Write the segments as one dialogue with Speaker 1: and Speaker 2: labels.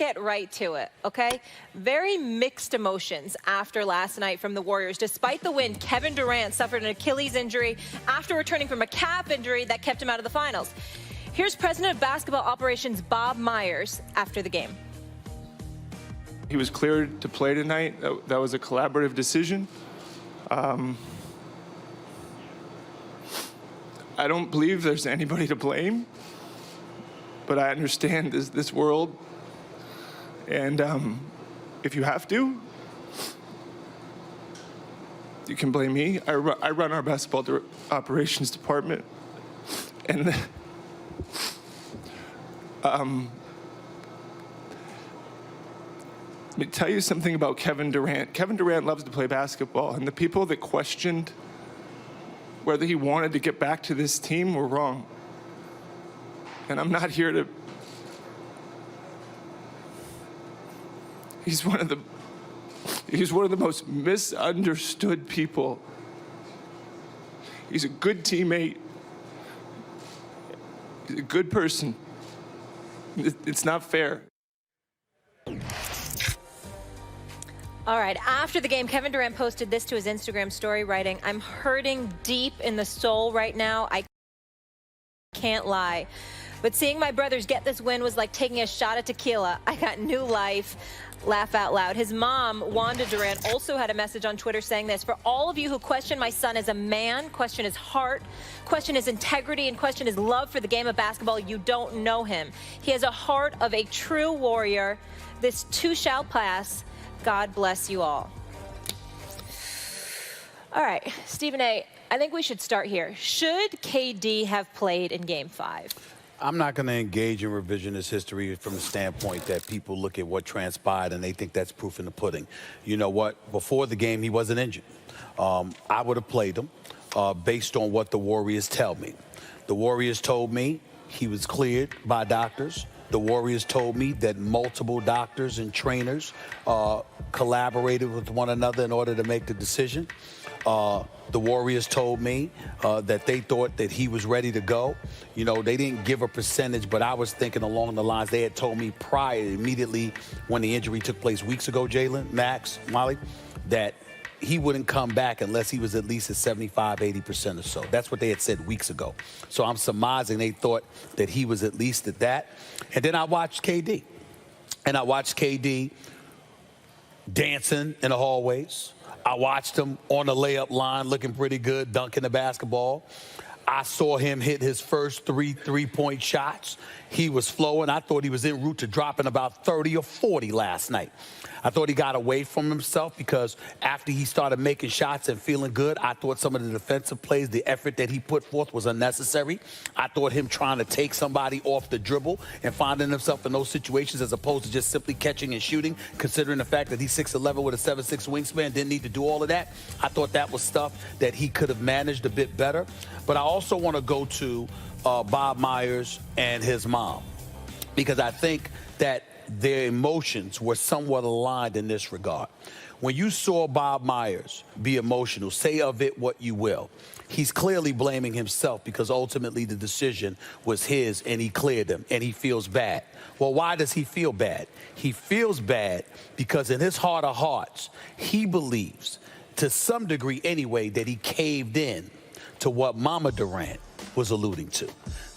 Speaker 1: get right to it, okay? Very mixed emotions after last night from the Warriors. Despite the win, Kevin Durant suffered an Achilles injury after returning from a calf injury that kept him out of the finals. Here's President of Basketball Operations Bob Myers after the game.
Speaker 2: He was cleared to play tonight. That was a collaborative decision. I don't believe there's anybody to blame, but I understand this world, and if you have to, you can blame me. I run our basketball operations department, and let me tell you something about Kevin Durant. Kevin Durant loves to play basketball, and the people that questioned whether he wanted to get back to this team were wrong. And I'm not here to... He's one of the most misunderstood people. He's a good teammate. He's a good person. It's not fair.
Speaker 1: All right, after the game, Kevin Durant posted this to his Instagram story, writing, "I'm hurting deep in the soul right now. I can't lie. But seeing my brothers get this win was like taking a shot at tequila. I got new life." Laugh out loud. His mom, Wanda Durant, also had a message on Twitter saying this: "For all of you who question my son as a man, question his heart, question his integrity, and question his love for the game of basketball, you don't know him. He has a heart of a true warrior. This too shall pass. God bless you all." All right, Stephen A., I think we should start here. Should KD have played in Game 5?
Speaker 3: I'm not going to engage in revisionist history from the standpoint that people look at what transpired and they think that's proof in the pudding. You know what? Before the game, he wasn't injured. I would have played him based on what the Warriors tell me. The Warriors told me he was cleared by doctors. The Warriors told me that multiple doctors and trainers collaborated with one another in order to make the decision. The Warriors told me that they thought that he was ready to go. You know, they didn't give a percentage, but I was thinking along the lines they had told me prior, immediately when the injury took place weeks ago, Jalen, Max, Molly, that he wouldn't come back unless he was at least at 75, 80% or so. That's what they had said weeks ago. So I'm surmising they thought that he was at least at that. And then I watched KD. And I watched KD dancing in the hallways. I watched him on the layup line looking pretty good, dunking the basketball. I saw him hit his first three-point shots. He was flowing. I thought he was en route to dropping about 30 or 40 last night. I thought he got away from himself because after he started making shots and feeling good, I thought some of the defensive plays, the effort that he put forth was unnecessary. I thought him trying to take somebody off the dribble and finding himself in those situations as opposed to just simply catching and shooting, considering the fact that he's 6'11" with a 7'6" wingspan, didn't need to do all of that. I thought that was stuff that he could have managed a bit better. But I also want to go to Bob Myers and his mom, because I think that their emotions were somewhat aligned in this regard. When you saw Bob Myers be emotional, say of it what you will, he's clearly blaming himself because ultimately the decision was his and he cleared him and he feels bad. Well, why does he feel bad? He feels bad because in his heart of hearts, he believes, to some degree anyway, that he caved in to what Mama Durant was alluding to.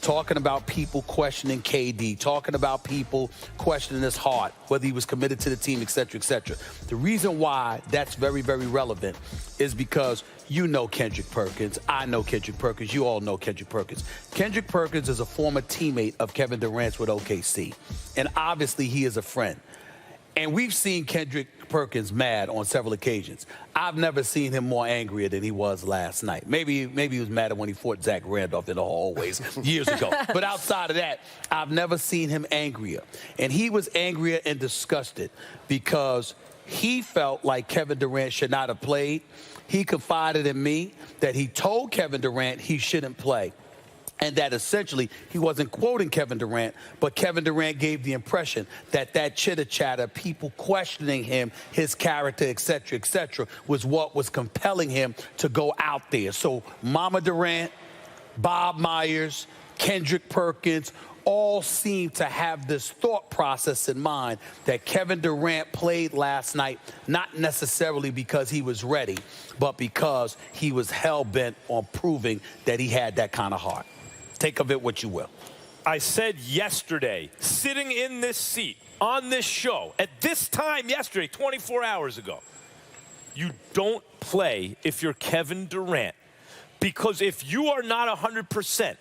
Speaker 3: Talking about people questioning KD, talking about people questioning his heart, whether he was committed to the team, et cetera, et cetera. The reason why that's very, very relevant is because you know Kendrick Perkins. I know Kendrick Perkins. You all know Kendrick Perkins. Kendrick Perkins is a former teammate of Kevin Durant's with OKC. And obviously he is a friend. And we've seen Kendrick Perkins mad on several occasions. I've never seen him more angrier than he was last night. Maybe he was mad when he fought Zach Randolph in the hallways years ago. But outside of that, I've never seen him angrier. And he was angrier and disgusted because he felt like Kevin Durant should not have played. He confided in me that he told Kevin Durant he shouldn't play. And that essentially he wasn't quoting Kevin Durant, but Kevin Durant gave the impression that that chitter-chatter, people questioning him, his character, et cetera, was what was compelling him to go out there. So Mama Durant, Bob Myers, Kendrick Perkins, all seem to have this thought process in mind that Kevin Durant played last night, not necessarily because he was ready, but because he was hell-bent on proving that he had that kind of heart. Take of it what you will.
Speaker 4: I said yesterday, sitting in this seat on this show, at this time yesterday, 24 hours ago, you don't play if you're Kevin Durant. Because if you are not 100%,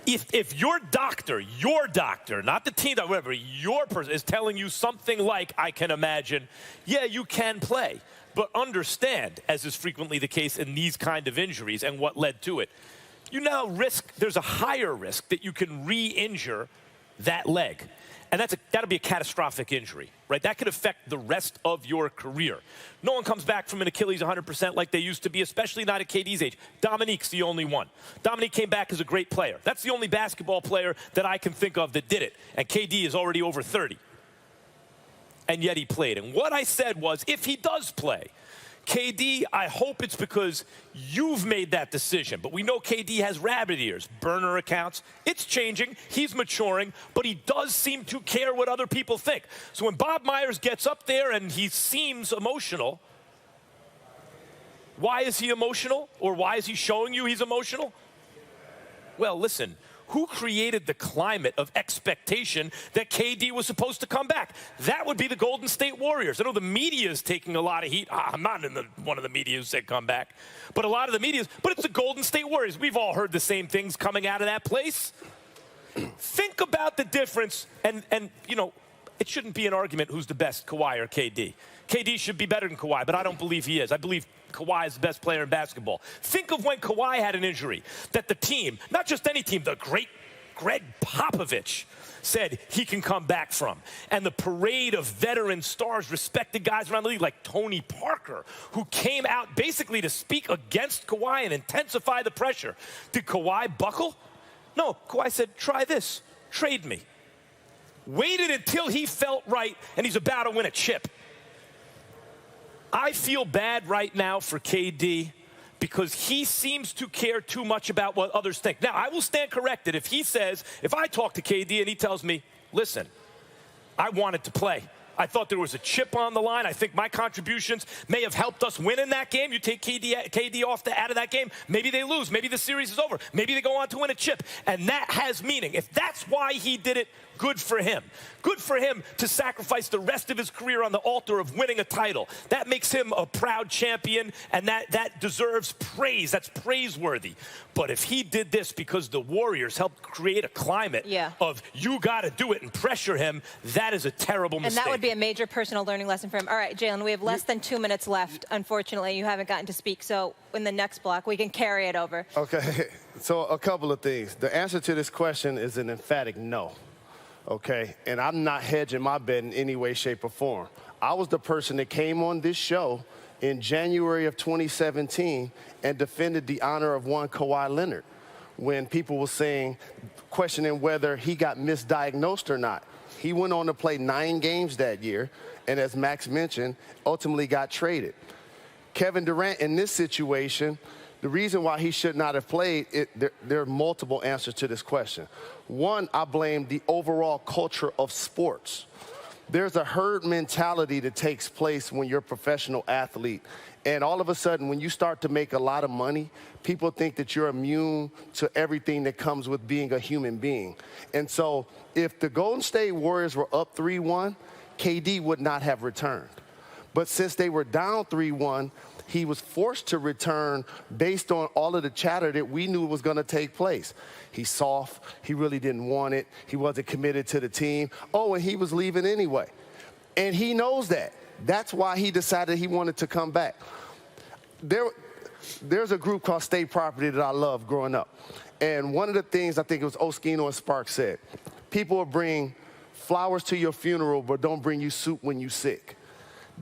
Speaker 4: if your doctor, not the team, whatever, your person is telling you something like, I can imagine, yeah, you can play. But understand, as is frequently the case in these kind of injuries and what led to it, you now risk, there's a higher risk that you can re-injure that leg. And that'll be a catastrophic injury, right? That could affect the rest of your career. No one comes back from an Achilles 100% like they used to be, especially not at KD's age. Dominique's the only one. Dominique came back as a great player. That's the only basketball player that I can think of that did it. And KD is already over 30. And yet he played. And what I said was, if he does play, KD, I hope it's because you've made that decision. But we know KD has rabbit ears, burner accounts. It's changing. He's maturing. But he does seem to care what other people think. So when Bob Myers gets up there and he seems emotional, why is he emotional? Or why is he showing you he's emotional? Well, listen. Who created the climate of expectation that KD was supposed to come back? That would be the Golden State Warriors. I know the media is taking a lot of heat. I'm not in one of the media who said come back. But a lot of the media, but it's the Golden State Warriors. We've all heard the same things coming out of that place. Think about the difference. And you know, it shouldn't be an argument who's the best, Kawhi or KD. KD should be better than Kawhi, but I don't believe he is. I believe Kawhi is the best player in basketball. Think of when Kawhi had an injury that the team, not just any team, the great Greg Popovich said he can come back from. And the parade of veteran stars, respected guys around the league like Tony Parker, who came out basically to speak against Kawhi and intensify the pressure. Did Kawhi buckle? No, Kawhi said, try this, trade me. Waited until he felt right, and he's about to win a chip. I feel bad right now for KD because he seems to care too much about what others think. Now, I will stand corrected if he says, if I talk to KD and he tells me, listen, I wanted to play. I thought there was a chip on the line. I think my contributions may have helped us win in that game. You take KD out of that game, maybe they lose. Maybe the series is over. Maybe they go on to win a chip. And that has meaning. If that's why he did it, good for him. Good for him to sacrifice the rest of his career on the altar of winning a title. That makes him a proud champion, and that deserves praise. That's praiseworthy. But if he did this because the Warriors helped create a climate of you got to do it and pressure him, that is a terrible mistake.
Speaker 1: And that would be a major personal learning lesson for him. All right, Jalen, we have less than 2 minutes left. Unfortunately, you haven't gotten to speak. So in the next block, we can carry it over.
Speaker 5: Okay, so a couple of things. The answer to this question is an emphatic no. Okay, and I'm not hedging my bet in any way, shape, or form. I was the person that came on this show in January of 2017 and defended the honor of one Kawhi Leonard when people were questioning whether he got misdiagnosed or not. He went on to play 9 games that year, and as Max mentioned, ultimately got traded. Kevin Durant, in this situation, the reason why he should not have played, there are multiple answers to this question. One, I blame the overall culture of sports. There's a herd mentality that takes place when you're a professional athlete. And all of a sudden, when you start to make a lot of money, people think that you're immune to everything that comes with being a human being. And so if the Golden State Warriors were up 3-1, KD would not have returned. But since they were down 3-1, he was forced to return based on all of the chatter that we knew was going to take place. He's soft. He really didn't want it. He wasn't committed to the team. Oh, and he was leaving anyway. And he knows that. That's why he decided he wanted to come back. There's a group called State Property that I loved growing up. And one of the things, I think it was Oskino and Sparks said, people will bring flowers to your funeral, but don't bring you soup when you're sick.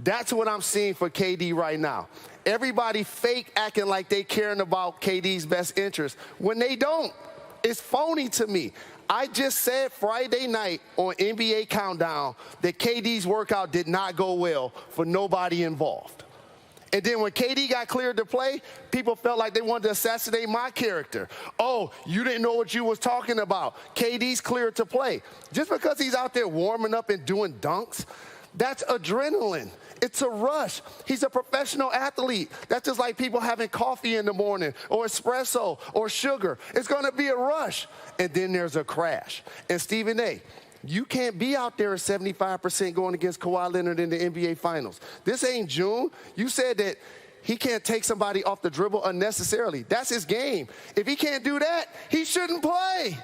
Speaker 5: That's what I'm seeing for KD right now. Everybody fake acting like they caring about KD's best interest when they don't. It's phony to me. I just said Friday night on NBA Countdown that KD's workout did not go well for nobody involved. And then when KD got cleared to play, people felt like they wanted to assassinate my character. Oh, you didn't know what you was talking about. KD's cleared to play. Just because he's out there warming up and doing dunks, that's adrenaline. It's a rush. He's a professional athlete. That's just like people having coffee in the morning or espresso or sugar. It's going to be a rush. And then there's a crash. And Stephen A., you can't be out there at 75% going against Kawhi Leonard in the NBA Finals. This ain't June. You said that he can't take somebody off the dribble unnecessarily. That's his game. If he can't do that, he shouldn't play.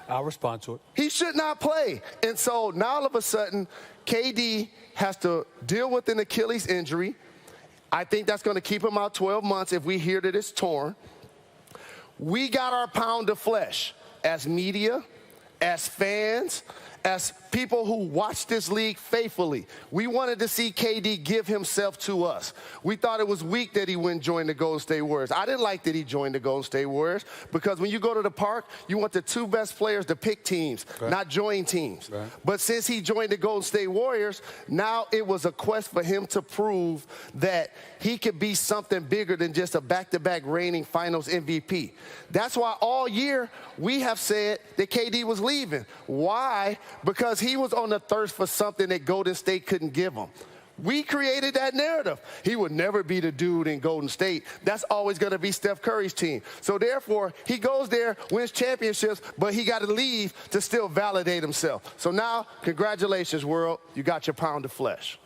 Speaker 3: I'll respond to it.
Speaker 5: He should not play. And so now all of a sudden, KD has to deal with an Achilles injury. I think that's going to keep him out 12 months if we hear that it's torn. We got our pound of flesh as media, as fans, as people who watch this league faithfully. We wanted to see KD give himself to us. We thought it was weak that he wouldn't join the Golden State Warriors. I didn't like that he joined the Golden State Warriors because when you go to the park, you want the two best players to pick teams, not join teams. Right. But since he joined the Golden State Warriors, now it was a quest for him to prove that he could be something bigger than just a back-to-back reigning Finals MVP. That's why all year we have said that KD was leaving. Why? Because he was on the thirst for something that Golden State couldn't give him. We created that narrative. He would never be the dude in Golden State. That's always going to be Steph Curry's team. So therefore, he goes there, wins championships, but he got to leave to still validate himself. So now, congratulations, world. You got your pound of flesh.